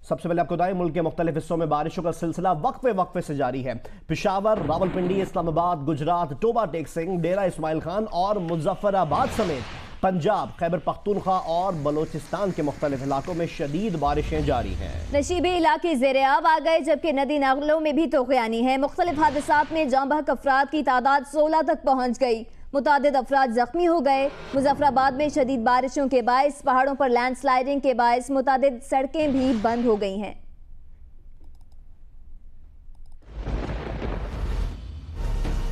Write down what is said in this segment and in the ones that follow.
सबसे पहले आपको बताएं, मुल्क के मुख्तलिफ हिस्सों में बारिशों का सिलसिला वक्फे वक्फे से जारी है। पेशावर, रावलपिंडी, इस्लामाबाद, गुजरात, टोबा टेक सिंह, डेरा इस्माइल खान और मुजफ्फराबाद समेत पंजाब, खैबर पख्तूनख्वा और बलोचिस्तान के मुख्तलिफ इलाकों में शदीद बारिशें जारी हैं। नशीबी इलाके ज़ेर-ए-आब आ गए, जबकि नदी नालों में भी तोग़यानी है। मुख्तलिफ हादसात में जाँ बहक अफराद की तादाद 16 तक पहुँच गई। मुतादिद अफराद जख्मी हो गए। मुजफ्फराबाद में शदीद बारिशों के बायस पहाड़ों पर लैंडस्लाइडिंग के बायस मुतादिद सड़कें भी बंद हो गई हैं।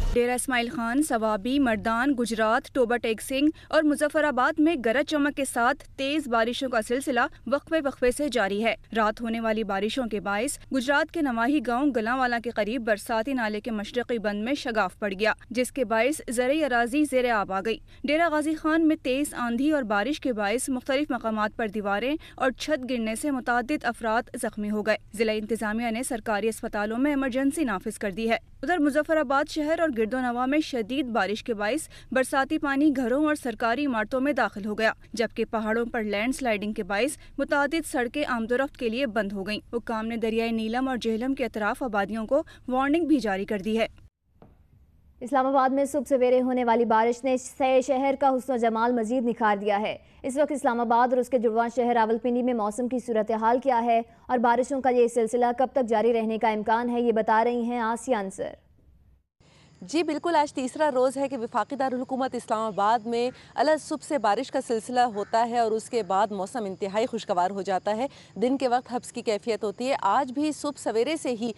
डेरा इस्माइल खान, सवाबी, मर्दान, गुजरात, टोबा टेक सिंह और मुजफ्फराबाद में गरज चमक के साथ तेज बारिशों का सिलसिला वक्फे वक्फे से जारी है। रात होने वाली बारिशों के बायस गुजरात के नवाही गांव गलांवाला के करीब बरसाती नाले के मशरकी बंद में शगाफ पड़ गया, जिसके बायस ज़रई अराजी ज़ेर आब आ गई। डेरा गाजी खान में तेज आंधी और बारिश के बायस मुख्तलिफ मकामात पर दीवारें और छत गिरने से मुतादिद अफराद जख्मी हो गए। जिला इंतजामिया ने सरकारी अस्पतालों में इमरजेंसी नाफिज कर दी है। उधर मुजफ्फराबाद शहर और गिरदोनवा में शदीद बारिश के बायस बरसाती पानी घरों और सरकारी इमारतों में दाखिल हो गया, जबकि पहाड़ों पर लैंडस्लाइडिंग के बायस मुतादिद सड़कें आमदोरफ्त के लिए बंद हो गईं। हुक्काम ने दरियाए नीलम और जेहलम के अतराफ आबादियों को वार्निंग भी जारी कर दी है। इस्लामाबाद में सुबह सवेरे होने वाली बारिश ने शहर का हुस्न जमाल मजीद निखार दिया है। इस वक्त इस्लामाबाद और उसके जुड़वां शहर रावलपिंडी में मौसम की सूरत हाल क्या है और बारिशों का ये सिलसिला कब तक जारी रहने का इम्कान है, ये बता रही हैं आसिया अंसर। जी बिल्कुल, आज तीसरा रोज़ है कि वफाकी दारुल हुकूमत इस्लामाबाद में अलग सुबह से बारिश का सिलसिला होता है और उसके बाद मौसम इंतहाई खुशगवार हो जाता है। दिन के वक्त हब्स की कैफियत होती है। आज भी सुबह सवेरे से ही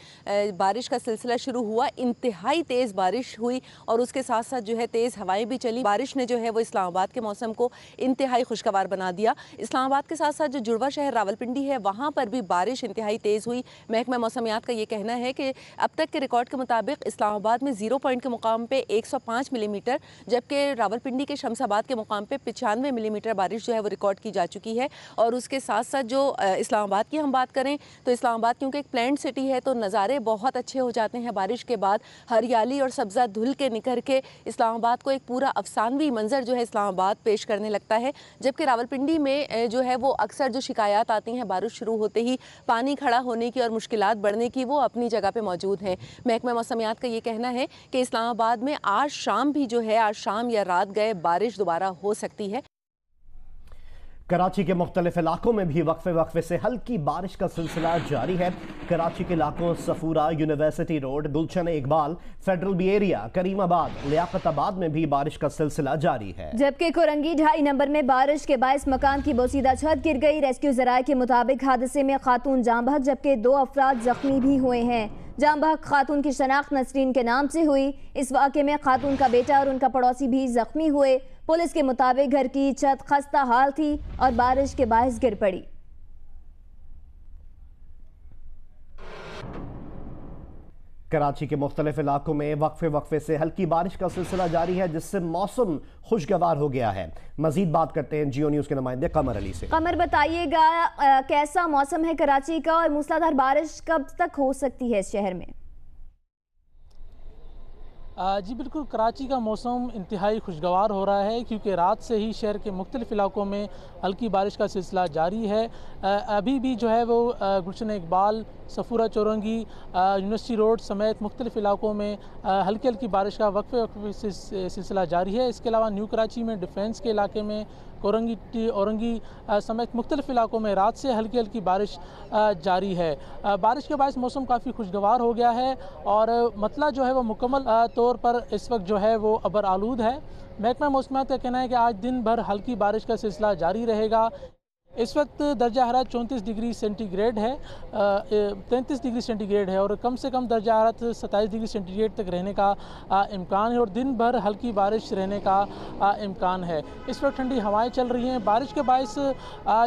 बारिश का सिलसिला शुरू हुआ, इंतहाई तेज़ बारिश हुई और उसके साथ साथ जो है तेज़ हवाएं भी चली। बारिश ने जो है वो इस्लामाबाद के मौसम को इंतहाई खुशगवार बना दिया। इस्लामाबाद के साथ साथ जो जुड़वा शहर रावलपिंडी है वहाँ पर भी बारिश इंतहाई तेज़ हुई। महकमा मौसमियात का ये कहना है कि अब तक के रिकॉर्ड के मुताबिक इस्लामाबाद में 0 के मुकाम पे 105 मिलीमीटर, जबकि रावलपिंडी के शमसाबाद के मुकाम पे 95 मिलीमीटर बारिश जो है वो रिकॉर्ड की जा चुकी है। और उसके साथ साथ जो इस्लामाबाद की हम बात करें तो इस्लामाबाद क्योंकि एक प्लान्ट सिटी है तो नज़ारे बहुत अच्छे हो जाते हैं बारिश के बाद। हरियाली और सब्ज़ा धुल के निखर के इस्लामाबाद को एक पूरा अफसानवी मंजर जो है इस्लामाबाद पेश करने लगता है। जबकि रावलपिंडी में जो है वो अक्सर जो शिकायत आती हैं बारिश शुरू होते ही पानी खड़ा होने की और मुश्किलात बढ़ने की, वो अपनी जगह पे मौजूद हैं। महकमा मौसमियात का ये कहना है कि इस्लामाबाद में आज शाम भी जो है, आज शाम या रात गए बारिश दोबारा हो सकती है। कराची के मुख्तलिफ इलाकों में भी वक्फे वक्फे से हल्की बारिश का सिलसिला जारी है। कराची के इलाकों Safoora, university road, Gulshan Iqbal, federal B area, Karimabad, Liaquatabad में भी बारिश का सिलसिला जारी है। जबकि कोरंगी 2.5 नंबर में बारिश के बायस मकान की बोसीदा छत गिर गई। रेस्क्यू जराये के मुताबिक हादसे में खातून जाँ बहक जबकि 2 अफराद जख्मी भी हुए हैं। जाँ बहक खातून की शनाख्त नसरीन के नाम से हुई। इस वाक़े में खातून का बेटा और उनका पड़ोसी भी जख्मी हुए। पुलिस के मुताबिक घर की छत खस्ता हाल थी और बारिश के बायस गिर पड़ी। कराची के मुख्तलिफ इलाकों में वक्फे वक्फे से हल्की बारिश का सिलसिला जारी है, जिससे मौसम खुशगवार हो गया है। मजीद बात करते हैं जियो न्यूज़ के नुमाइंदे कमर अली से। कमर, बताइएगा कैसा मौसम है कराची का और मूसलाधार बारिश कब तक हो सकती है इस शहर में? जी बिल्कुल, कराची का मौसम इंतहाई खुशगवार हो रहा है क्योंकि रात से ही शहर के मुख्तलिफ इलाकों में हल्की बारिश का सिलसिला जारी है। अभी भी जो है वो गुलशन इकबाल, सफूरा चौरंगी, यूनिवर्सिटी रोड समेत मुख्तलिफ इलाकों में हल्की हल्की बारिश का वक्फे वक्फे से सिलसिला जारी है। इसके अलावा न्यू कराची में डिफेंस के इलाके में कोरंगी औरंगी समेत मुख्तलिफ इलाकों में रात से हल्की हल्की बारिश जारी है। बारिश के बायस मौसम काफ़ी खुशगवार हो गया है और मतला जो है वो मुकम्मल तौर पर इस वक्त जो है वो अबर आलूद है। महकमा मौसमियात का कहना है कि आज दिन भर हल्की बारिश का सिलसिला जारी रहेगा। इस वक्त दर्जा हरारत 34 डिग्री सेंटीग्रेड है, 33 डिग्री सेंटीग्रेड है और कम से कम दर्जा हरारत 27 डिग्री सेंटीग्रेड तक रहने का इम्कान है और दिन भर हल्की बारिश रहने का इम्कान है। इस वक्त ठंडी हवाएं चल रही हैं। बारिश के बायस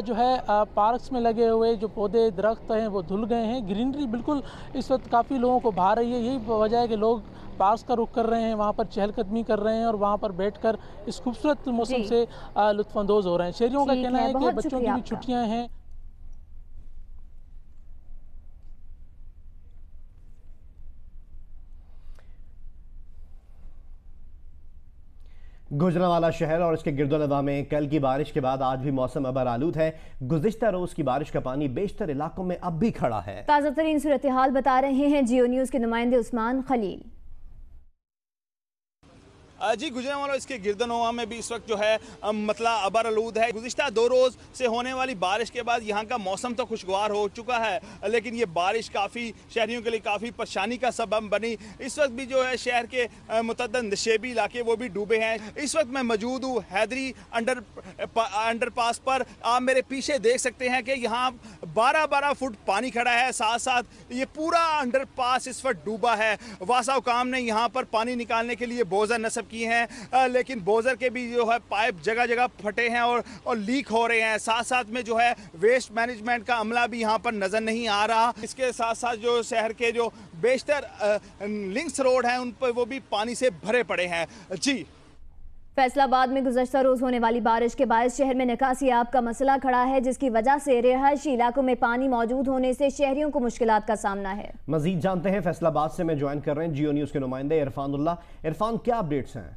जो है पार्क्स में लगे हुए जो पौधे दरख्त हैं वो धुल गए हैं। ग्रीनरी बिल्कुल इस वक्त काफ़ी लोगों को भा रही है। यही वजह है कि लोग पार्क्स का रुख कर रहे हैं, वहाँ पर चहलकदमी कर रहे हैं और वहाँ पर बैठकर इस खूबसूरत मौसम से लुत्फानंदोज़ हो रहे हैं। शहरियों का कहना है कि बच्चों की भी छुट्टियाँ हैं। गुजरांवाला शहर और इसके गिरदोनवा में कल की बारिश के बाद आज भी मौसम अबर आलूद है। गुज़िश्ता रोज की बारिश का पानी बेशतर इलाकों में अब भी खड़ा है। ताज़ा तरीन सूरत हाल बता रहे हैं जियो न्यूज़ के नुमाइंदे उस्मान खलील। जी, गुजरांवाला इसके गिरदनवा में भी इस वक्त जो है मतला अबर आलूद है। गुज़िश्ता 2 रोज़ से होने वाली बारिश के बाद यहाँ का मौसम तो खुशगवार हो चुका है, लेकिन ये बारिश काफ़ी शहरियों के लिए काफ़ी परेशानी का सबब बनी। इस वक्त भी जो है शहर के मुतअद्दिद नशेबी इलाके वो भी डूबे हैं। इस वक्त मैं मौजूद हूँ हैदरी अंडरपास पर। आप मेरे पीछे देख सकते हैं कि यहाँ 12-12 फुट पानी खड़ा है। साथ साथ ये पूरा अंडरपास इस वक्त डूबा है। वासा हुकाम ने यहाँ पर पानी निकालने के लिए बोज़र नस्ब की हैं, लेकिन बोज़र के भी जो है पाइप जगह जगह फटे हैं और लीक हो रहे हैं। साथ साथ में जो है वेस्ट मैनेजमेंट का अमला भी यहाँ पर नज़र नहीं आ रहा। इसके साथ साथ जो शहर के जो बेशतर लिंक्स रोड हैं उन पर वो भी पानी से भरे पड़े हैं। जी, फैसलाबाद में गुज़श्ता रोज होने वाली बारिश के बायस शहर में निकासी आब का मसला खड़ा है, जिसकी वजह से रिहायशी इलाकों में पानी मौजूद होने से शहरियों को मुश्किलात का सामना है। मजीद जानते हैं, फैसलाबाद से मैं ज्वाइन कर रहे हैं जियो न्यूज़ के नुमाइंदे इरफान। इरफान, क्या अपडेट्स हैं?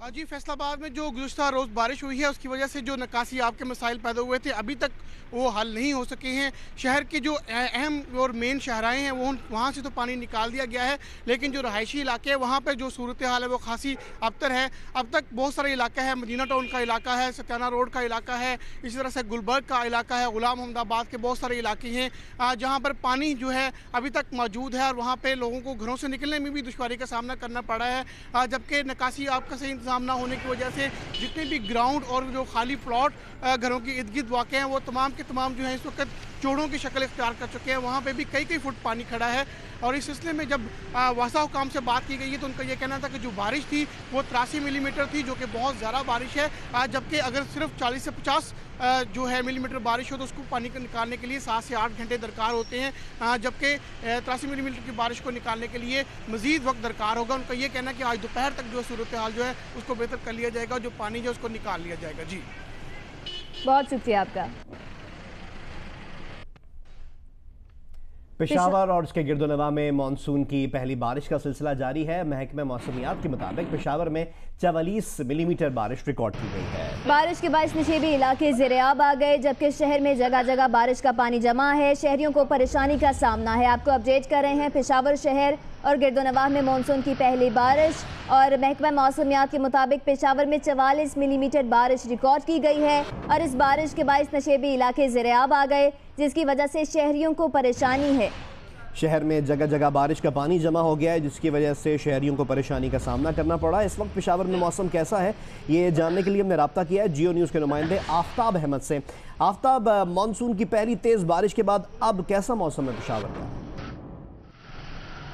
जी, फैसलाबाद में जो गुज़श्ता रोज़ बारिश हुई है उसकी वजह से जो निकासी आपके मसाइल पैदा हुए थे अभी तक वो हल नहीं हो सके हैं। शहर के जो अहम और मेन शहराएँ हैं वो वहाँ से तो पानी निकाल दिया गया है, लेकिन जो रहायशी इलाके हैं वहाँ पर जो सूरत हाल है वो खासी अबतर है। अब तक बहुत सारे इलाका है, मदीना टाउन का इलाका है, सत्याना रोड का इलाका है, इसी तरह से गुलबर्ग का इलाका है, गुलाम अहमदाबाद के बहुत सारे इलाके हैं जहाँ पर पानी जो है अभी तक मौजूद है और वहाँ पर लोगों को घरों से निकलने में भी दुश्वारी का सामना करना पड़ा है। जबकि निकासी आपका सही ना होने की वजह से जितने भी ग्राउंड और जो खाली प्लॉट घरों के इर्द गिर्द वाक़ हैं वो तमाम के तमाम जो है इस वक्त चौड़ों की शक्ल इख्तियार कर चुके हैं। वहाँ पे भी कई फुट पानी खड़ा है और इस सिलसिले में जब वासा हुकाम से बात की गई है तो उनका ये कहना था कि जो बारिश थी वो 83 मिलीमीटर थी, जो कि बहुत ज़्यादा बारिश है। जबकि अगर सिर्फ 40 से 50 जो है मिलीमीटर बारिश हो तो उसको पानी को निकालने के लिए 7 से 8 घंटे दरकार होते हैं, जबकि 83 मिलीमीटर की बारिश को निकालने के लिए मज़ीद वक्त दरकार होगा। उनका ये कहना है कि आज दोपहर तक जो सूरत हाल जो है उसको बेहतर कर लिया जाएगा, जो पानी जो है उसको निकाल लिया जाएगा। जी, बहुत शुक्रिया आपका। पेशावर और उसके गिरदोनवा में मानसून की पहली बारिश का सिलसिला जारी है। महकमा मौसमियात के मुताबिक पेशावर में 44 मिलीमीटर बारिश रिकॉर्ड की गई है। बारिश के बायस नशेबी इलाके ज़ेर-ए-आब आ गए, जबकि शहर में जगह जगह बारिश का पानी जमा है। शहरियों को परेशानी का सामना है। आपको अपडेट कर रहे हैं पेशावर शहर और गिरदोनवा में मानसून की पहली बारिश, और महकमा मौसमियात के मुताबिक पेशावर में 44 मिलीमीटर बारिश रिकॉर्ड की गई है और इस बारिश के बायस नशेबी इलाके ज़ेर-ए-आब आ गए, जिसकी वजह से शहरियों को परेशानी है। शहर में जगह जगह बारिश का पानी जमा हो गया है, जिसकी वजह से शहरियों को परेशानी का सामना करना पड़ा। इस वक्त पेशावर में मौसम कैसा है ये जानने के लिए हमने रब्ता किया है जियो न्यूज़ के नुमाइंदे आफ्ताब अहमद से। आफ्ताब, मानसून की पहली तेज़ बारिश के बाद अब कैसा मौसम है पेशावर का?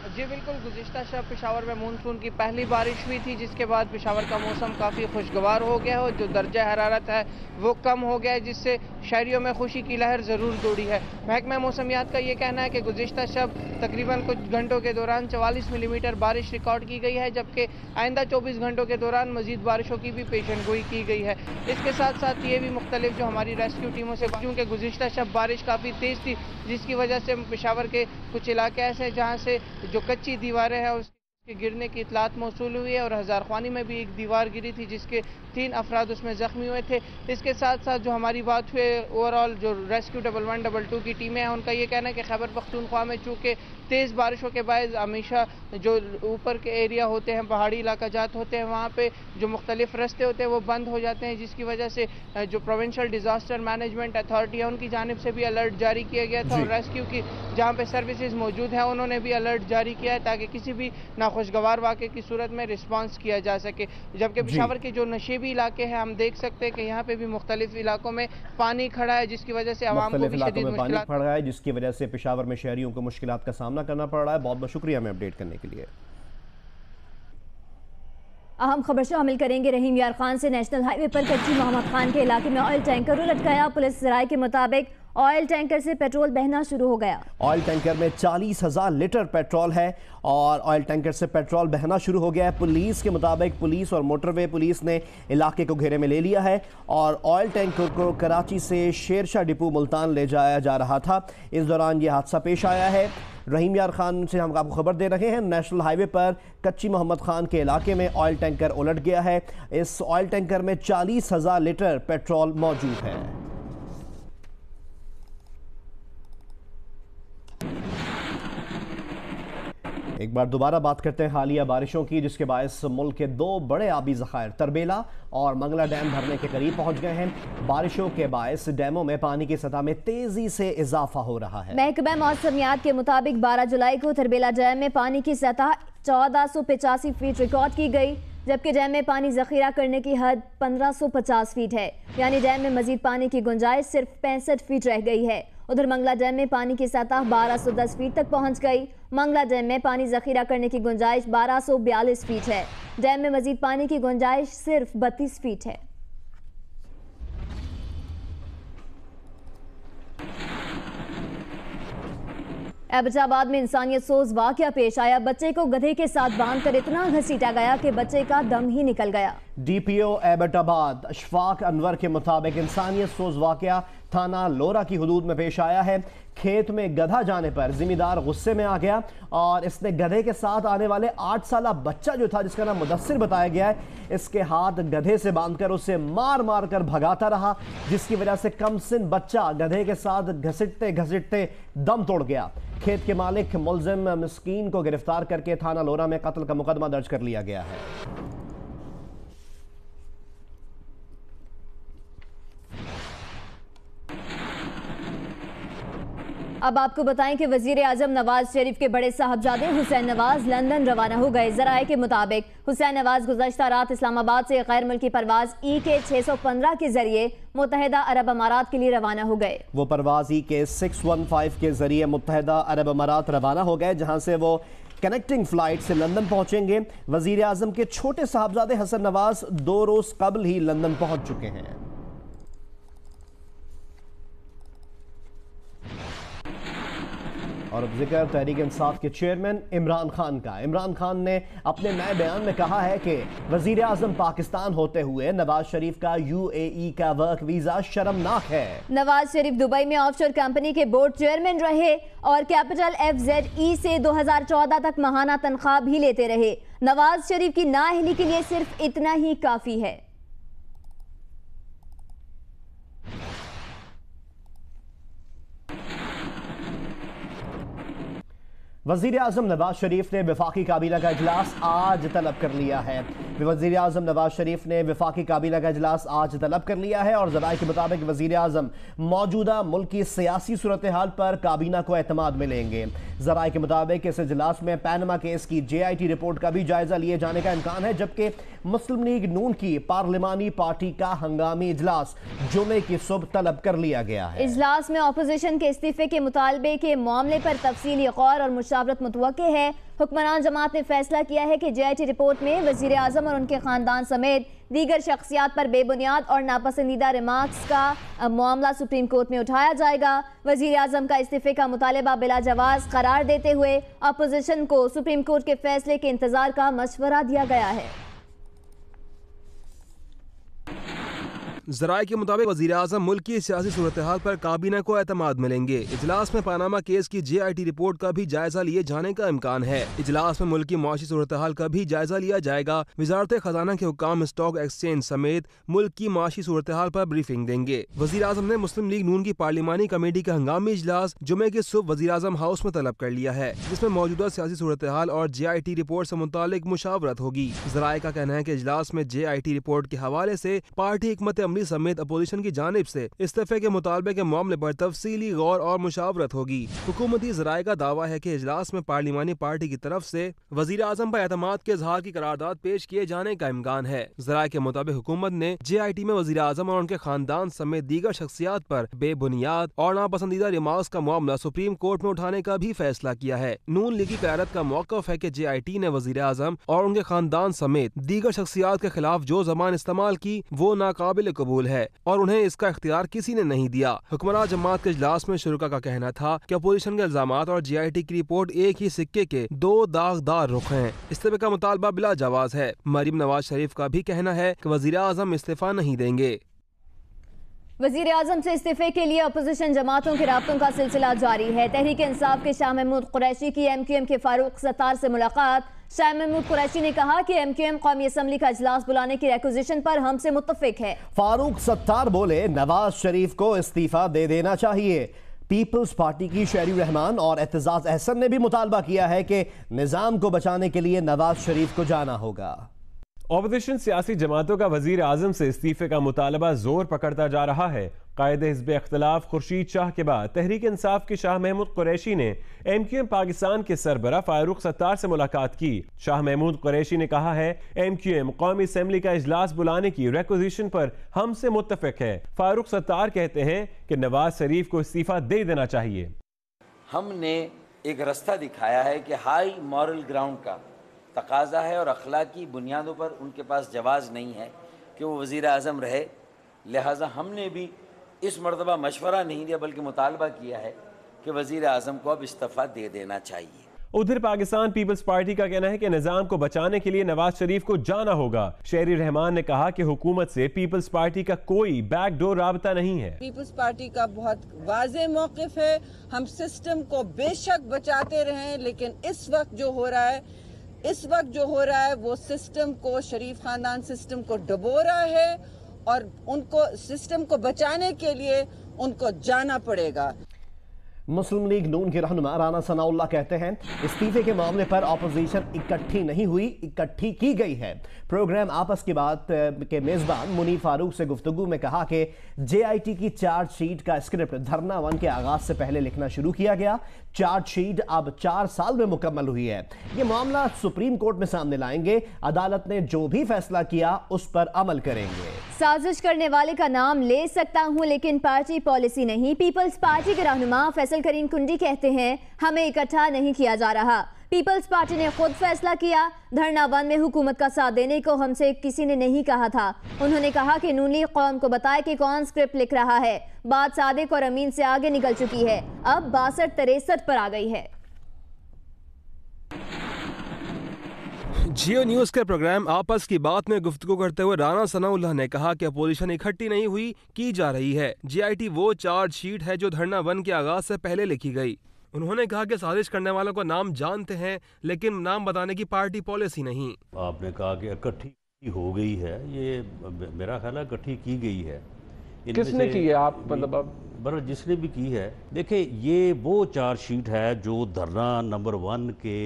जी बिल्कुल, गुज़िश्ता शब पेशावर में मानसून की पहली बारिश हुई थी, जिसके बाद पेशावर का मौसम काफ़ी खुशगवार हो गया है और जो दर्जा हरारत है वो कम हो गया है, जिससे शहरियों में खुशी की लहर ज़रूर दौड़ी है। महकमा मौसमियात का ये कहना है कि गुज़िश्ता शब तकरीबन कुछ घंटों के दौरान 44 मिलीमीटर बारिश रिकॉर्ड की गई है, जबकि आइंदा 24 घंटों के दौरान मज़ीद बारिशों की भी पेशनगोई की गई है। इसके साथ साथ ये भी मुख्तलिफ जो हमारी रेस्क्यू टीमों से, क्योंकि गुज़िश्ता शब बारिश काफ़ी तेज़ थी, जिसकी वजह से पेशावर के कुछ इलाके ऐसे हैं जहाँ से जो कच्ची दीवारें हैं उसके गिरने की इतलात मौसूल हुई है और हज़ारख्वानी में भी एक दीवार गिरी थी जिसके 3 अफराद उसमें ज़ख्मी हुए थे। इसके साथ साथ जो हमारी बात हुए ओवरऑल जो रेस्क्यू 1112 की टीमें हैं, उनका ये कहना है कि खैबर पख्तूनख्वा में चूँकि तेज़ बारिशों के बाद हमेशा जो ऊपर के एरिया होते हैं, पहाड़ी इलाका जात होते हैं, वहाँ पे जो मुख्तलिफ रास्ते होते हैं वो बंद हो जाते हैं, जिसकी वजह से जो प्रोविंशियल डिज़ास्टर मैनेजमेंट अथॉरिटी है उनकी जानिब से भी अलर्ट जारी किया गया था और रेस्क्यू की जहाँ पे सर्विसेज मौजूद हैं उन्होंने भी अलर्ट जारी किया है ताकि किसी भी नाखुशगवार वाक़े की सूरत में रिस्पॉन्स किया जा सके। जबकि पेशावर के जो नशेबी इलाके हैं हम देख सकते हैं कि यहाँ पे भी मुख्तलिफ इलाकों में पानी खड़ा है, जिसकी वजह से आवाम को भी शदीद मुश्किलात पड़ रहा है, जिसकी वजह से पेशावर में शहरियों को मुश्किलात का सामना करना पड़ रहा है। बहुत बहुत शुक्रिया हमें अपडेट करने के लिए। अहम खबर शामिल करेंगे रहीम यार खान से। नेशनल हाईवे पर कच्ची मोहम्मद खान के इलाके में ऑयल टैंकर उलट गया। पुलिस ज़राए के मुताबिक ऑयल टैंकर से पेट्रोल बहना शुरू हो गया। ऑयल टैंकर में 40,000 लीटर पेट्रोल है और ऑयल टैंकर से पेट्रोल बहना शुरू हो गया है। पुलिस के मुताबिक पुलिस और मोटरवे पुलिस ने इलाके को घेरे में ले लिया है और ऑयल टैंकर को कराची से शेरशाह डिपो मुल्तान ले जाया जा रहा था। इस दौरान यह हादसा पेश आया है। रहीम यार खान से हम आपको खबर दे रहे हैं, नेशनल हाईवे पर कच्ची मोहम्मद खान के इलाके में ऑयल टैंकर उलट गया है। इस ऑयल टैंकर में 40,000 लीटर पेट्रोल मौजूद है। एक बार दोबारा बात करते हैं हालिया बारिशों की, जिसके बायस मुल्क के 2 बड़े आबी ज़खायर तरबेला और मंगला डैम भरने के करीब पहुंच गए हैं। बारिशों के बायस डैमों में पानी की सतह में तेजी से इजाफा हो रहा है। महकमा मौसमियात के मुताबिक 12 जुलाई को तरबेला डैम में पानी की सतह 1485 फीट रिकॉर्ड की गई, जबकि डैम में पानी जखीरा करने की हद 1550 फीट है, यानी डैम में मजीद पानी की गुंजाइश सिर्फ 65 फीट रह गई है। उधर मंगला डैम में पानी की सतह 1210 फीट तक पहुंच गई। मंगला डैम में पानी जखीरा करने की गुंजाइश 1242 फीट है। डैम में मजीद पानी की गुंजाइश सिर्फ 32 फीट है। एबटाबाद में इंसानियत सोज वाकया पेश आया। बच्चे को गधे के साथ बांधकर इतना घसीटा गया कि बच्चे का दम ही निकल गया। डीपीओ एबटाबाद अशफाक अनवर के मुताबिक इंसानियत सोज वाकया थाना लोरा की हुदूद में पेश आया है। खेत में गधा जाने पर जिम्मेदार गुस्से में आ गया और इसने गधे के साथ आने वाले 8 साला बच्चा जो था, जिसका नाम मुदस्सिर बताया गया है, इसके हाथ गधे से बांधकर उसे मार मार कर भगाता रहा, जिसकी वजह से कमसिन बच्चा गधे के साथ घसीटते घसीटते दम तोड़ गया। खेत के मालिक मुलजिम मिस्कीन को गिरफ्तार करके थाना लोरा में कत्ल का मुकदमा दर्ज कर लिया गया है। अब आपको बताएं कि वजीर आजम नवाज शरीफ के बड़े साहबजादे हुसैन नवाज लंदन रवाना हो गए। जराये के मुताबिक हुसैन नवाज गुज़श्ता रात इस्लामाबाद से गैर मुल्की परवाज EK 615 के जरिए मुत्तहिदा अरब अमारात के लिए रवाना हो गए। वो परवाज EK 615 के जरिए मुत्तहिदा अरब अमारात रवाना हो गए, जहां से वो कनेक्टिंग फ्लाइट से लंदन पहुंचेंगे। वजीर आजम के छोटे साहबजादे हसन नवाज 2 रोज कबल ही लंदन पहुंच चुके हैं। और अब जिक्र तहरीक इंसाफ के चेयरमैन इमरान खान का। इमरान खान ने अपने नए बयान में कहा है कि वजीर आजम पाकिस्तान होते हुए नवाज शरीफ का UAE का वर्क वीजा शर्मनाक है। नवाज शरीफ दुबई में ऑफशोर कंपनी के बोर्ड चेयरमैन रहे और कैपिटल FZE से 2014 तक माहाना तनख्वाह भी लेते रहे। नवाज शरीफ की नाअहली के लिए सिर्फ इतना ही काफी है। वज़ीर आज़म नवाज शरीफ ने वफाकी काबीना का इजलास आज तलब कर लिया है। वज़ीर आज़म नवाज शरीफ ने वफाकी काबीना का इजलास आज तलब कर लिया है और ज़राए के मुताबिक वज़ीर आज़म मौजूदा मुल्क की सियासी सूरत हाल पर काबीना को एतमाद में लेंगे। ज़राए के मुताबिक इस इजलास में पैनमा केस की JIT रिपोर्ट का भी जायजा लिए जाने का इम्कान है, जबकि मुस्लिम लीग नून की पार्लिमानी पार्टी का हंगामी इजलास जुमे की सुबह तलब कर लिया गया है। इजलास में अपोजिशन के इस्तीफे के मुतालबे के मामले पर तफसीली गौर और मुशावरत मुतवक्के है। हुक्मरान जमात ने फैसला किया है कि JIT रिपोर्ट में वजीर आजम और उनके खानदान समेत दीगर शख्सियात पर बेबुनियाद और नापसंदीदा रिमार्क्स का मामला सुप्रीम कोर्ट में उठाया जाएगा। वजीर आजम का इस्तीफे का मुतालबा बिला जवाज करार देते हुए अपोजिशन को सुप्रीम कोर्ट के फैसले के इंतजार का मशवरा दिया गया है। ज़राए के मुताबिक वज़ीर आज़म मुल्क की सियासी सूरत हाल पर काबीना को एतमाद मिलेंगे। इजलास में पानामा केस की JIT रिपोर्ट का भी जायजा लिए जाने का इम्कान है। इजलास में मुल्क की माशी सूरत हाल का भी जायजा लिया जाएगा। वजारत खजाना के हुक्काम स्टॉक एक्सचेंज समेत मुल्क की माशी सूरत हाल पर ब्रीफिंग देंगे। वज़ीर आज़म ने मुस्लिम लीग नून की पार्लिमानी कमेटी का हंगामी इजलास जुमे की सुबह वज़ीर आज़म हाउस में तलब कर लिया है, जिसमें मौजूदा सियासी सूरत हाल और JIT रिपोर्ट से मुतालिक मुशावरत होगी। ज़राए का कहना है कि इजलास में JIT रिपोर्ट के हवाले से पार्टी हिकमत अमली समेत अपोजिशन की जानिब से इस्तीफे के मुतालबे के मामले पर तफसीली गौर और मुशावरत होगी। हुकूमती ज़राए का दावा है कि इजलास में पार्लिमानी पार्टी की तरफ से वज़ीर आज़म पर एतमाद के इजहार की करारदाद पेश किए जाने का इम्कान है। ज़राए के मुताबिक हुकूमत ने JIT में वज़ीर आज़म और उनके खानदान समेत दीगर शख्सियात पर बेबुनियाद और नापसंदीदा रिमार्क्स का मामला सुप्रीम कोर्ट में उठाने का भी फैसला किया है। नून लीग की क़यादत का मौक़िफ़ है कि JIT ने वज़ीर आज़म और उनके खानदान समेत दीगर शख्सियात के खिलाफ जो ज़बान इस्तेमाल की वो नाकाबिल कबूल है और उन्हें इसका इख्तियार किसी ने नहीं दिया। हुक्मरान जमात के इजलास में शुरा का कहना था कि अपोजिशन के इल्जामात और GIT की रिपोर्ट एक ही सिक्के के दो दागदार रुख हैं। इस्तीफे का मुतालबा बिला जवाज है। मरीम नवाज शरीफ का भी कहना है कि वजीर आजम इस्तीफा नहीं देंगे। वजीर आजम से इस्तीफे के लिए अपोजिशन जमातों के राब्तों का सिलसिला जारी है। तहरीक इंसाफ के शाह महमूद कुरैशी की MQM के फारूक सत्तार से मुलाकात। शाह महमूद कुरैशी ने कहा कि MQM कौमी असम्बली का इजलास बुलाने की रिक्वेजिशन पर हमसे मुत्तफिक है। फारूक सत्तार बोले, नवाज शरीफ को इस्तीफा दे देना चाहिए। पीपल्स पार्टी की शहरी रहमान और एतजाज अहसन ने भी मुतालबा किया है कि निजाम को बचाने के लिए नवाज शरीफ को जाना होगा। ऑपोजिशन सियासी जमातों का वजीर आजम से इस्तीफे का मुतालबा जोर पकड़ता जा रहा है। कायद हिज़्ब इख्तिलाफ खुर्शीद शाह के बाद तहरीक इंसाफ के शाह महमूद कुरैशी ने MQM पाकिस्तान के सरबरा फारूक सत्तार से मुलाकात की। शाह महमूद कुरैशी ने कहा है MQM कौमी असम्बली का इजलास बुलाने की रिक्वेजिशन पर हमसे मुत्तफिक है। फारूक सत्तार कहते हैं कि नवाज शरीफ को इस्तीफा दे देना चाहिए। हमने एक रास्ता दिखाया है कि हाई मॉरल ग्राउंड का तकाजा है और अखलाकी बुनियादों पर उनके पास जवाज़ नहीं है कि वो वज़ीर आज़म रहे। लिहाजा हमने भी इस मरतबा मशवरा नहीं दिया बल्कि मुतालबा किया है कि वज़ीर आज़म को अब इस्तीफ़ा दे देना चाहिए। उधर पाकिस्तान पीपल्स पार्टी का कहना है कि निजाम को बचाने के लिए नवाज शरीफ को जाना होगा। शहरी रहमान ने कहा कि हुकूमत से पीपल्स पार्टी का कोई बैकडोर राबता नहीं है। पीपल्स पार्टी का बहुत वाज़ेह मौक़िफ़ है। हम सिस्टम को बेशक बचाते रहें, लेकिन इस वक्त जो हो रहा है वो सिस्टम को, शरीफ खानदान सिस्टम को डुबो रहा है और उनको सिस्टम को बचाने के लिए उनको जाना पड़ेगा। मुस्लिम लीग नून के रहनुमा राना सनाउल्लाह कहते हैं इस्तीफे के मामले पर अपोजिशन इकट्ठी नहीं हुई, इकट्ठी की गई है। प्रोग्राम आपस की बात के मेजबान मुनीर फारूक से गुफ्तगू में कहा कि JIT की चार्जशीट का स्क्रिप्ट धरना 1 के आगाज से पहले लिखना शुरू किया गया। चार्जशीट अब 4 साल में मुकम्मल हुई है। ये मामला सुप्रीम कोर्ट में सामने लाएंगे। अदालत ने जो भी फैसला किया उस पर अमल करेंगे। साजिश करने वाले का नाम ले सकता हूं लेकिन पार्टी पॉलिसी नहीं। पीपल्स पार्टी के रहनुमा फैसल करीम कुंडी कहते हैं हमें इकट्ठा नहीं किया जा रहा। पीपल्स पार्टी ने खुद फैसला किया। धरना 1 में हुकूमत का साथ देने को हमसे किसी ने नहीं कहा था। उन्होंने कहा कि नून लीग कौम को बताए कि कौन स्क्रिप्ट लिख रहा है। बात सादिक और अमीन से आगे निकल चुकी है, अब 62-63 पर आ गई है। जियो न्यूज के प्रोग्राम आपस की बात में गुफ्तगू करते हुए राना सनाउल्लाह ने कहा कि अपोजिशन इकट्ठी नहीं हुई, की जा रही है। JIT वो चार्जशीट है जो धरना 1 के आगाज से पहले लिखी गई। उन्होंने कहा कि साजिश करने वालों का नाम जानते हैं लेकिन नाम बताने की पार्टी पॉलिसी नहीं। आपने कहा कि इकट्ठी हो गई है, ये मेरा ख्याल है इकट्ठी की गई है। किसने की है? आप मतलब बरा जिसने भी की है। देखिए ये वो चार्जशीट है जो धरना नंबर 1 के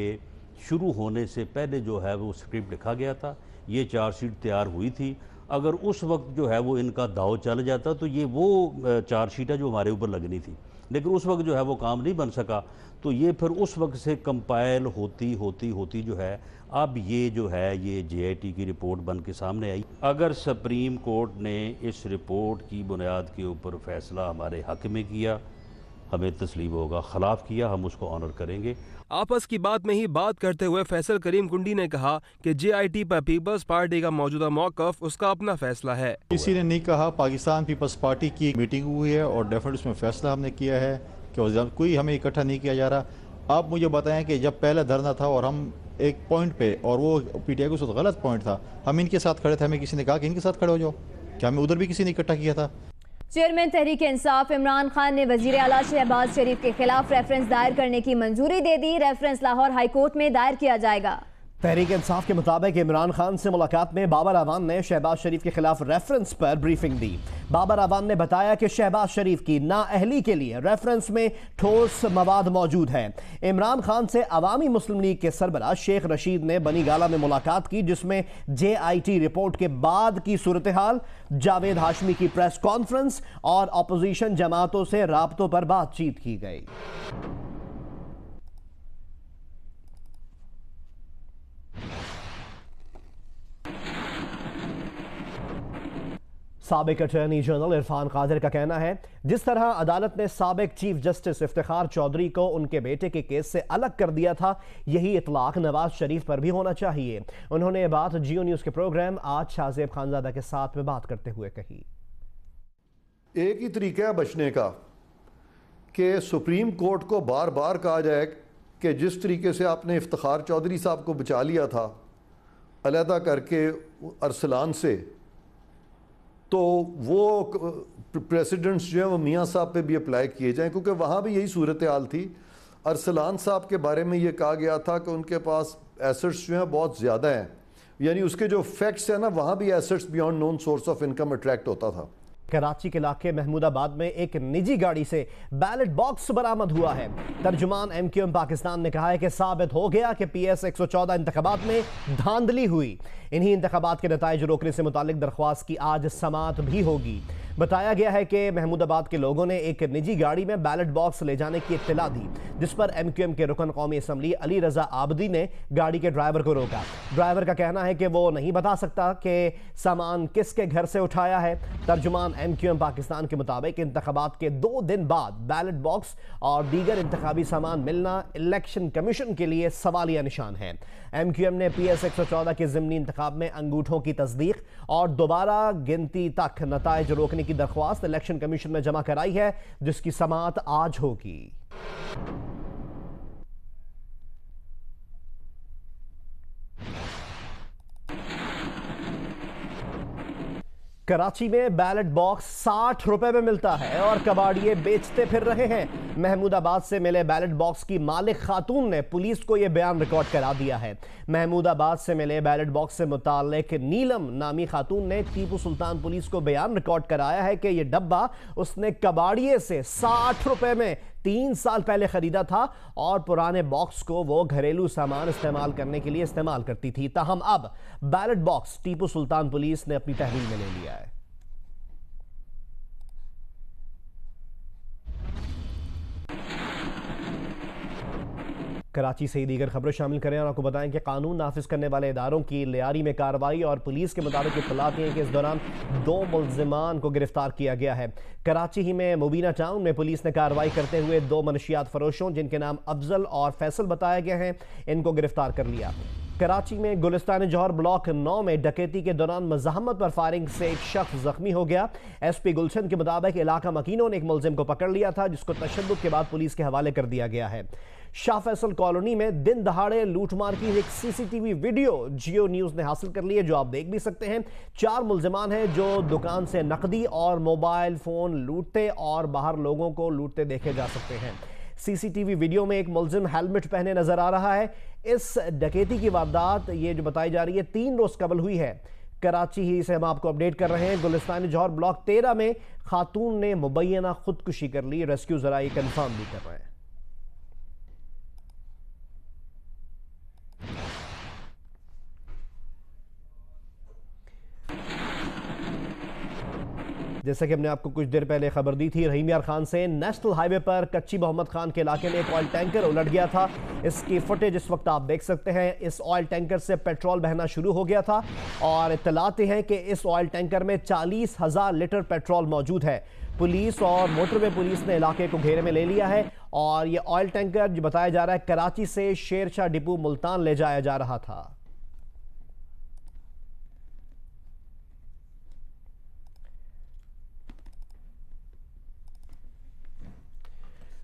शुरू होने से पहले जो है वो स्क्रिप्ट लिखा गया था। ये चार्जशीट तैयार हुई थी। अगर उस वक्त जो है वो इनका दाव चल जाता तो ये वो चार्जशीट है जो हमारे ऊपर लगनी थी, लेकिन उस वक्त जो है वो काम नहीं बन सका। तो ये फिर उस वक्त से कंपाइल होती जो है अब ये जो है ये JIT की रिपोर्ट बन के सामने आई। अगर सुप्रीम कोर्ट ने इस रिपोर्ट की बुनियाद के ऊपर फैसला हमारे हक में किया, हमें तस्लीम होगा। खिलाफ किया, हम उसको ऑनर करेंगे। आपस की बात में ही बात करते हुए फैसल करीम कुंडी ने कहा कि JIT पर पीपल्स पार्टी का मौजूदा मौक़िफ़ उसका अपना फैसला है। किसी ने नहीं कहा। पाकिस्तान पीपल्स पार्टी की मीटिंग हुई है और डेफिनेटली उसमें फैसला हमने किया है कि कोई हमें इकट्ठा नहीं किया जा रहा। आप मुझे बताएं कि जब पहला धरना था और हम एक पॉइंट पे, और वो PTI को उसका गलत पॉइंट था, हम इनके साथ खड़े थे, हमें किसी ने कहा कि इनके साथ खड़े हो जाओ? क्या हमें उधर भी किसी ने इकट्ठा किया था? चेयरमैन तहरीक इंसाफ इमरान खान ने वजीर आला शहबाज शरीफ के खिलाफ रेफरेंस दायर करने की मंजूरी दे दी। रेफरेंस लाहौर हाई कोर्ट में दायर किया जाएगा। तहरीक इंसाफ के मुताबिक इमरान खान से मुलाकात में बाबर अवान ने शहबाज शरीफ के खिलाफ रेफरेंस पर ब्रीफिंग दी। बाबर अवान ने बताया कि शहबाज शरीफ की नाअहली के लिए रेफरेंस में ठोस मवाद मौजूद है। इमरान खान से अवामी मुस्लिम लीग के सरबराह शेख रशीद ने बनी गाला में मुलाकात की, जिसमें JIT रिपोर्ट के बाद की सूरत हाल, जावेद हाशमी की प्रेस कॉन्फ्रेंस और अपोजिशन जमातों से राब्तों पर बातचीत की गई। साबिक अटॉर्नी जनरल इरफान कादिर का कहना है जिस तरह अदालत ने साबिक चीफ जस्टिस इफ्तिखार चौधरी को उनके बेटे के केस से अलग कर दिया था, यही इतलाक नवाज शरीफ पर भी होना चाहिए। उन्होंने ये बात जियो न्यूज़ के प्रोग्राम आज शाहजेब खानजादा के साथ में बात करते हुए कही। एक ही तरीका है बचने का कि सुप्रीम कोर्ट को बार बार कहा जाए कि जिस तरीके से आपने इफ्तिखार चौधरी साहब को बचा लिया था अलहदा करके अरसलान से, तो वो प्रेसिडेंट्स जो हैं वो मियाँ साहब पे भी अप्लाई किए जाएं, क्योंकि वहाँ भी यही सूरत हाल थी। अरसलान साहब के बारे में ये कहा गया था कि उनके पास एसेट्स जो हैं बहुत ज़्यादा हैं, यानी उसके जो फैक्ट्स हैं ना, वहाँ भी assets beyond known source of income attract होता था। कराची के इलाके महमूदाबाद में एक निजी गाड़ी से बैलेट बॉक्स बरामद हुआ है। तर्जुमान MQM पाकिस्तान ने कहा है कि साबित हो गया कि PS 114 इंतखाबात में धांधली हुई। इन्हीं इंतखाबात के नताइज रोकने से मुतालिक दरख्वास्त की आज समाअत भी होगी। बताया गया है कि महमूदाबाद के लोगों ने एक निजी गाड़ी में बैलेट बॉक्स ले जाने की इत्तला दी, जिस पर MQM के रुकन कौमी असम्बली अली रजा आबदी ने गाड़ी के ड्राइवर को रोका। ड्राइवर का कहना है कि वो नहीं बता सकता कि सामान किसके घर से उठाया है। तर्जुमान MQM पाकिस्तान के मुताबिक इंतखाबात के 2 दिन बाद बैलेट बॉक्स और दीगर इंतखाबी सामान मिलना इलेक्शन कमीशन के लिए सवालिया निशान है। MQM ने PS 114 के ज़िमनी इंतखाब में अंगूठों की तस्दीक और दोबारा गिनती तक नताइज रोकने की दरख्वास्त इलेक्शन कमीशन में जमा कराई है, जिसकी समाअत आज होगी। कराची में बैलेट बॉक्स 60 रुपए में मिलता है और कबाड़िए बेचते फिर रहे हैं। महमूदाबाद से मिले बैलेट बॉक्स की मालिक खातून ने पुलिस को यह बयान रिकॉर्ड करा दिया है। महमूदाबाद से मिले बैलेट बॉक्स से मुताल्लिक नीलम नामी खातून ने टीपू सुल्तान पुलिस को बयान रिकॉर्ड कराया है कि यह डब्बा उसने कबाड़िए से 60 रुपए में 3 साल पहले खरीदा था और पुराने बॉक्स को वो घरेलू सामान इस्तेमाल करने के लिए इस्तेमाल करती थी। ताहम अब ballot box Tipu Sultan police ने अपनी तहवील में ले लिया है। कराची से ही दीगर खबरें शामिल करें और आपको बताएं कि कानून नाफिज करने वाले इदारों की लियारी में कार्रवाई और पुलिस के मुताबिक इत्तलात हैं कि इस दौरान 2 मुल्जिमान को गिरफ्तार किया गया है। कराची ही में मुबीना टाउन में पुलिस ने कार्रवाई करते हुए 2 मनशियात फरोशों जिनके नाम अफजल और फैसल बताए गए हैं, इनको गिरफ्तार कर लिया। कराची में गुलिस्तान जौहर ब्लॉक 9 में डकैती के दौरान मज़ाहमत पर फायरिंग से एक शख्स जख्मी हो गया। SP गुलशन के मुताबिक इलाका मकीनों ने एक मुलजिम को पकड़ लिया था, जिसको तशद्दुद के बाद पुलिस के हवाले कर दिया गया है। शाह फैसल कॉलोनी में दिन दहाड़े लूटमार की एक CCTV वीडियो जियो न्यूज़ ने हासिल कर ली है, जो आप देख भी सकते हैं। 4 मुल्जिमान हैं जो दुकान से नकदी और मोबाइल फ़ोन लूटते और बाहर लोगों को लूटते देखे जा सकते हैं। CCTV वीडियो में एक मुल्जिम हेलमेट पहने नजर आ रहा है। इस डकैती की वारदात ये जो बताई जा रही है 3 रोज कबल हुई है। कराची ही से हम आपको अपडेट कर रहे हैं। गुलिस्तान जौहर ब्लॉक 13 में खातून ने मुबैना खुदकुशी कर ली। रेस्क्यू जरा ये कंफर्म भी कर रहे हैं। जैसा कि हमने आपको कुछ देर पहले खबर दी थी, रहीम यार खान से नेशनल हाईवे पर कच्ची मोहम्मद खान के इलाके में एक ऑयल टैंकर उलट गया था। इसकी फुटेज इस वक्त आप देख सकते हैं। इस ऑयल टैंकर से पेट्रोल बहना शुरू हो गया था और इत्तलाते हैं कि इस ऑयल टैंकर में 40,000 लीटर पेट्रोल मौजूद है। पुलिस और मोटरवे पुलिस ने इलाके को घेरे में ले लिया है और ये ऑयल टैंकर जो बताया जा रहा है कराची से शेरशाह डिपो मुल्तान ले जाया जा रहा था।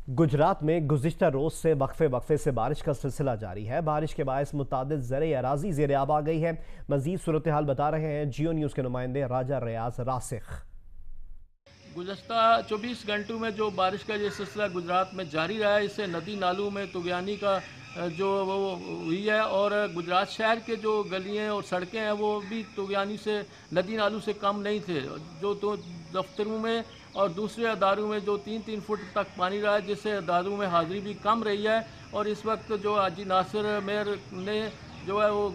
गुजरात में गुज़िश्ता रोज़ से वक्फे से बारिश का सिलसिला जारी है। बारिश के बायस मुतादिद ज़रे अराज़ी ज़ेर आब आ गई है। मज़ीद सूरत हाल बता रहे हैं जियो न्यूज़ के नुमाइंदे राजा रियाज रासिख। गुज़श्ता 24 घंटों में जो बारिश का ये सिलसिला गुजरात में जारी रहा है, इससे नदी नालों में तुगयानी का जो वो हुई है और गुजरात शहर के जो गलियाँ और सड़कें हैं वो भी तुगयानी से नदी नालों से कम नहीं थे। जो तो दफ्तरों में और दूसरे अदारों में जो 3-3 फुट तक पानी रहा है, जिससे अदारों में हाजिरी भी कम रही है। और इस वक्त जो हाजी नासिर मेयर ने जो है वो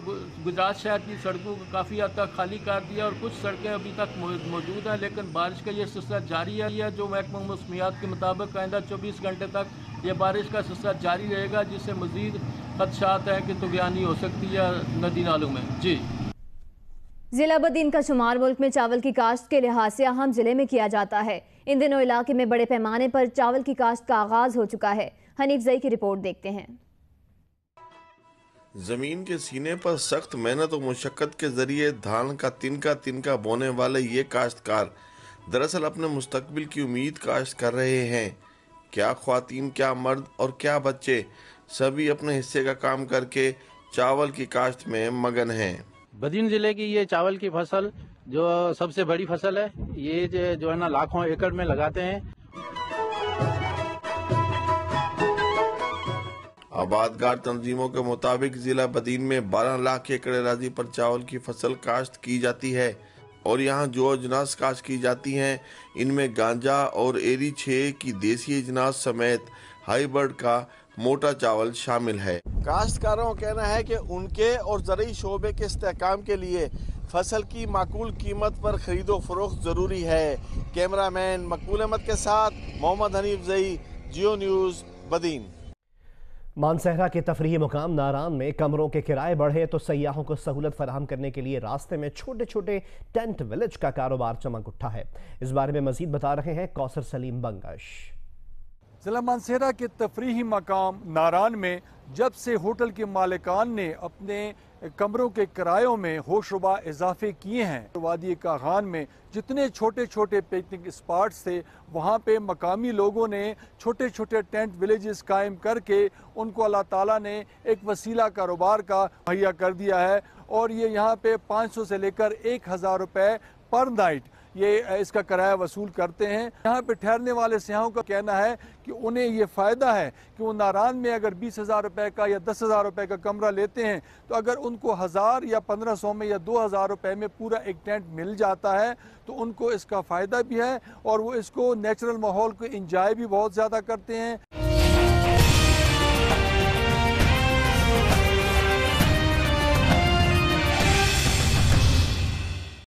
गुजरात शहर की सड़कों को काफ़ी हद तक खाली कर दिया और कुछ सड़कें अभी तक मौजूद हैं, लेकिन बारिश का ये सिलसिला जारी है। जो महकमा मौसमियात के मुताबिक आइंदा 24 घंटे तक ये बारिश का सिलसिला जारी रहेगा, जिससे मज़ीद खदशात हैं कि तुगयानी हो सकती है नदी नालों में। जी, जिला बदीन का शुमार मुल्क में चावल की काश्त के लिहाज से अहम जिले में किया जाता है। इन दिनों इलाके में बड़े पैमाने पर चावल की काश्त का आगाज हो चुका है। हनीफ जई की रिपोर्ट देखते हैं। जमीन के सीने पर सख्त मेहनत और मुशक्कत के जरिए धान का तिनका बोने वाले ये काश्तकार दरअसल अपने मुस्तकबिल की उम्मीद काश्त कर रहे हैं। क्या ख्वातीन, क्या मर्द और क्या बच्चे, सभी अपने हिस्से का काम करके चावल की काश्त में मगन हैं। बदीन जिले की ये चावल की फसल जो सबसे बड़ी फसल है, ये जो है ना लाखों एकड़ में लगाते हैं। आबादगार तंजीमों के मुताबिक जिला बदीन में 12 लाख एकड़ अराजी पर चावल की फसल काश्त की जाती है और यहाँ जो अजनास काश्त की जाती हैं इनमें गांजा और एरी 6 की देसी अजनास समेत हाईब्रिड का मोटा चावल शामिल है। काश्तकारों का कहना है कि उनके और ज़रूरी शोबे के इस्तेहकाम के लिए फसल की माकूल कीमत पर खरीदो फरोख्त ज़रूरी है। कैमरामैन मकबूल अहमद के साथ मोहम्मद हनीफ जई, जियो न्यूज़, बदीन। मानसहरा के तफरीही मुकाम नारान में कमरों के किराए बढ़े तो सयाहों को सहूलत फराहम करने के लिए रास्ते में छोटे छोटे टेंट विलेज का कारोबार चमक उठा है। इस बारे में मजीद बता रहे हैं कौसर सलीम बंगश। जिला मानसहरा के तफरीही मकाम नारान में जब से होटल के मालिकान ने अपने कमरों के किरायों में होशरुबा इजाफे किए हैं, वादी कागान में जितने छोटे छोटे पिकनिक स्पॉट्स थे वहाँ पे मकामी लोगों ने छोटे छोटे टेंट विलेजेस कायम करके उनको अल्लाह ताला ने एक वसीला कारोबार का मुहैया कर दिया है और ये यहाँ पे 500 से लेकर 1000 रुपये पर नाइट ये इसका किराया वसूल करते हैं। यहाँ पे ठहरने वाले सयाहों का कहना है कि उन्हें ये फ़ायदा है कि वो नारान में अगर 20,000 रुपये का या 10,000 रुपये का कमरा लेते हैं तो अगर उनको 1000 या 1500 में या 2000 रुपये में पूरा एक टेंट मिल जाता है तो उनको इसका फ़ायदा भी है और वो इसको नेचुरल माहौल को इंजॉय भी बहुत ज़्यादा करते हैं।